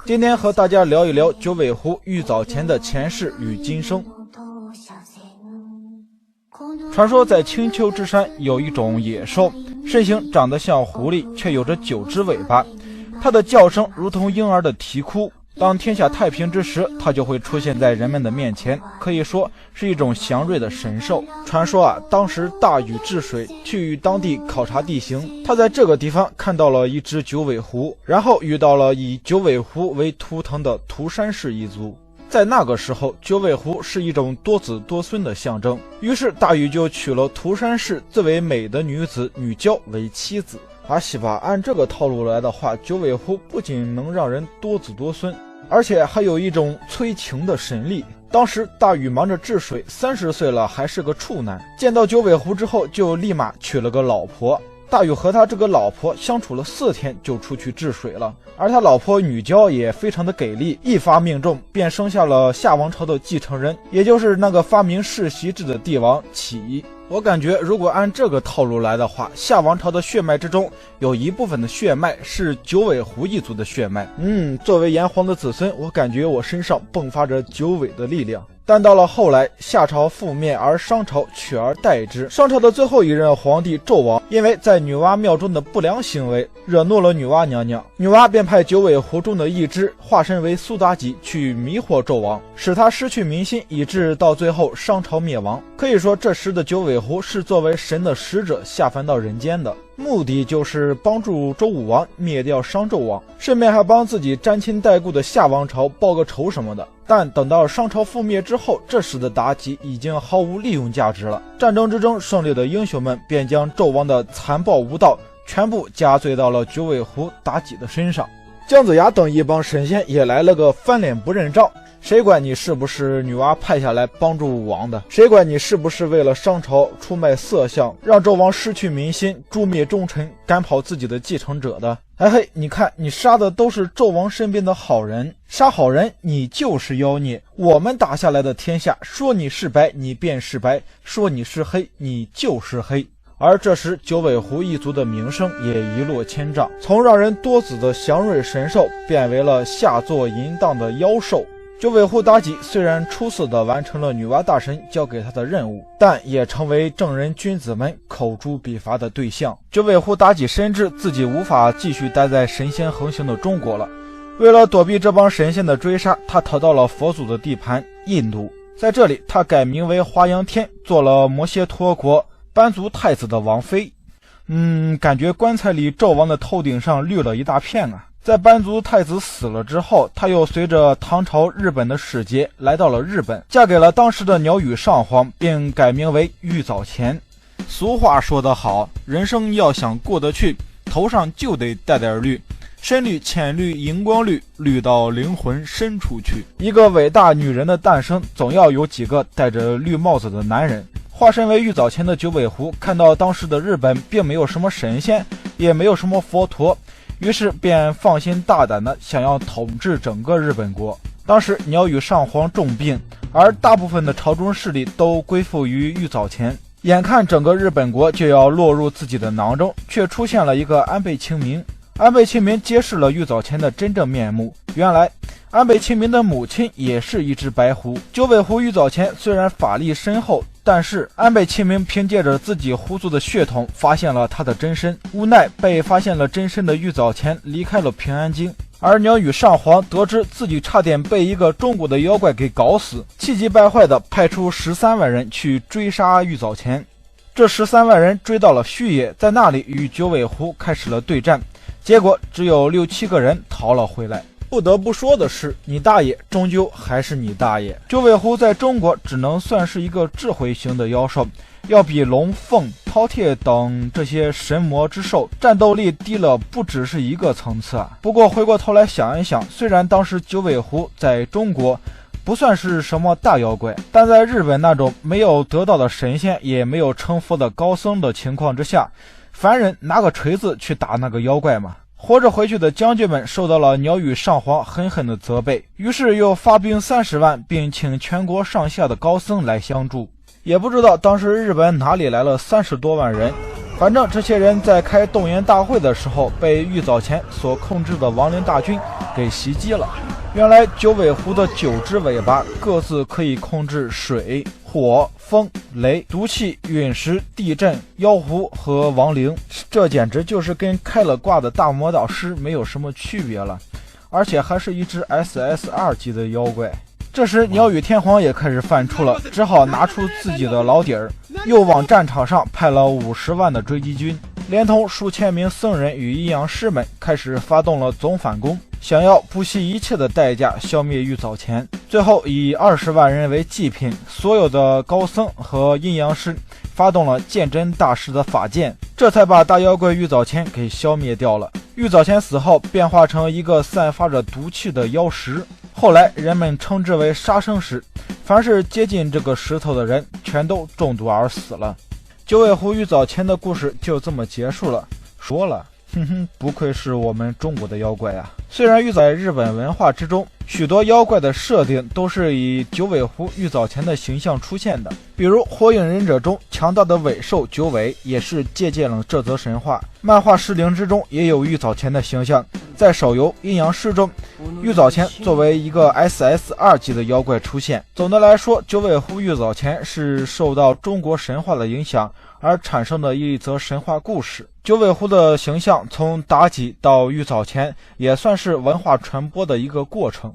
今天和大家聊一聊九尾狐玉藻前的前世与今生。传说在青丘之山有一种野兽，身形长得像狐狸，却有着9只尾巴，它的叫声如同婴儿的啼哭。当天下太平之时，它就会出现在人们的面前，可以说是一种祥瑞的神兽。传说当时大禹治水，去当地考察地形，他在这个地方看到了一只九尾狐，然后遇到了以九尾狐为图腾的涂山氏一族。在那个时候，九尾狐是一种多子多孙的象征，于是大禹就娶了涂山氏最为美的女子女娇为妻子。西吧，按这个套路来的话，九尾狐不仅能让人多子多孙，而且还有一种催情的神力。当时大禹忙着治水，30岁了还是个处男，见到九尾狐之后就立马娶了个老婆。大禹和他这个老婆相处了4天就出去治水了，而他老婆女娇也非常的给力，一发命中便生下了夏王朝的继承人，也就是那个发明世袭制的帝王启。我感觉如果按这个套路来的话，夏王朝的血脉之中有一部分的血脉是九尾狐一族的血脉。作为炎黄的子孙，我感觉我身上迸发着九尾的力量。但到了后来，夏朝覆灭，而商朝取而代之。商朝的最后一任皇帝纣王，因为在女娲庙中的不良行为惹怒了女娲娘娘，女娲便派九尾狐中的一只化身为苏妲己去迷惑纣王，使他失去民心，以致到最后商朝灭亡。可以说这时的九尾狐是作为神的使者下凡到人间的，目的就是帮助周武王灭掉商纣王，顺便还帮自己沾亲带故的夏王朝报个仇什么的。但等到商朝覆灭之后，这时的妲己已经毫无利用价值了。战争之中胜利的英雄们便将纣王的残暴无道全部加罪到了九尾狐妲己的身上。姜子牙等一帮神仙也来了个翻脸不认账，谁管你是不是女娲派下来帮助武王的？谁管你是不是为了商朝出卖色相，让纣王失去民心，诛灭忠臣，赶跑自己的继承者的？你看你杀的都是纣王身边的好人，杀好人你就是妖孽。我们打下来的天下，说你是白你便是白，说你是黑你就是黑。而这时九尾狐一族的名声也一落千丈，从让人多子的祥瑞神兽变为了下作淫荡的妖兽。九尾狐妲己虽然出色地完成了女娲大神交给她的任务，但也成为正人君子们口诛笔伐的对象。九尾狐妲己深知自己无法继续待在神仙横行的中国了，为了躲避这帮神仙的追杀，她逃到了佛祖的地盘印度。在这里她改名为华阳天，做了摩羯陀国班族太子的王妃。感觉棺材里纣王的头顶上绿了一大片啊。在班族太子死了之后，他又随着唐朝日本的使节来到了日本，嫁给了当时的鸟羽上皇，并改名为玉藻前。俗话说得好，人生要想过得去，头上就得带点绿，深绿、浅绿、荧光绿，绿到灵魂深处去。一个伟大女人的诞生，总要有几个戴着绿帽子的男人。化身为玉藻前的九尾狐看到当时的日本并没有什么神仙，也没有什么佛陀，于是便放心大胆的想要统治整个日本国。当时鸟羽上皇重病，而大部分的朝中势力都归附于玉藻前，眼看整个日本国就要落入自己的囊中，却出现了一个安倍晴明。安倍晴明揭示了玉藻前的真正面目，原来安倍晴明的母亲也是一只白狐。九尾狐玉藻前虽然法力深厚，但是安倍晴明凭借着自己狐族的血统发现了他的真身，无奈被发现了真身的玉藻前离开了平安京。而鸟羽上皇得知自己差点被一个中国的妖怪给搞死，气急败坏的派出13万人去追杀玉藻前。这13万人追到了须野，在那里与九尾狐开始了对战，结果只有6、7个人逃了回来。不得不说的是，你大爷终究还是你大爷。九尾狐在中国只能算是一个智慧型的妖兽，要比龙、凤、饕餮等这些神魔之兽战斗力低了不只是一个层次啊。不过回过头来想一想，虽然当时九尾狐在中国不算是什么大妖怪，但在日本那种没有得道的神仙也没有成佛的高僧的情况之下，凡人拿个锤子去打那个妖怪嘛。活着回去的将军们受到了鸟羽上皇狠狠的责备，于是又发兵30万，并请全国上下的高僧来相助。也不知道当时日本哪里来了30多万人，反正这些人在开动员大会的时候，被玉藻前所控制的亡灵大军给袭击了。原来九尾狐的9只尾巴各自可以控制水、火、风、雷、毒气、陨石、地震、妖狐和亡灵，这简直就是跟开了挂的大魔导师没有什么区别了，而且还是一只 SS2 级的妖怪。这时鸟羽天皇也开始犯怵了，只好拿出自己的老底儿，又往战场上派了50万的追击军，连同数千名僧人与阴阳师们开始发动了总反攻，想要不惜一切的代价消灭玉藻前。最后以20万人为祭品，所有的高僧和阴阳师发动了鉴真大师的法剑，这才把大妖怪玉藻前给消灭掉了。玉藻前死后变化成一个散发着毒气的妖石，后来人们称之为杀生石，凡是接近这个石头的人全都中毒而死了。九尾狐玉藻前的故事就这么结束了。说了，不愧是我们中国的妖怪啊！虽然玉藻在日本文化之中，许多妖怪的设定都是以九尾狐玉藻前的形象出现的，比如火影忍者中强大的尾兽九尾也是借鉴了这则神话，漫画失灵之中也有玉藻前的形象，在手游阴阳师中，玉藻前作为一个 SS2 级的妖怪出现。总的来说，九尾狐玉藻前是受到中国神话的影响而产生的一则神话故事。九尾狐的形象从妲己到玉藻前也算是文化传播的一个过程。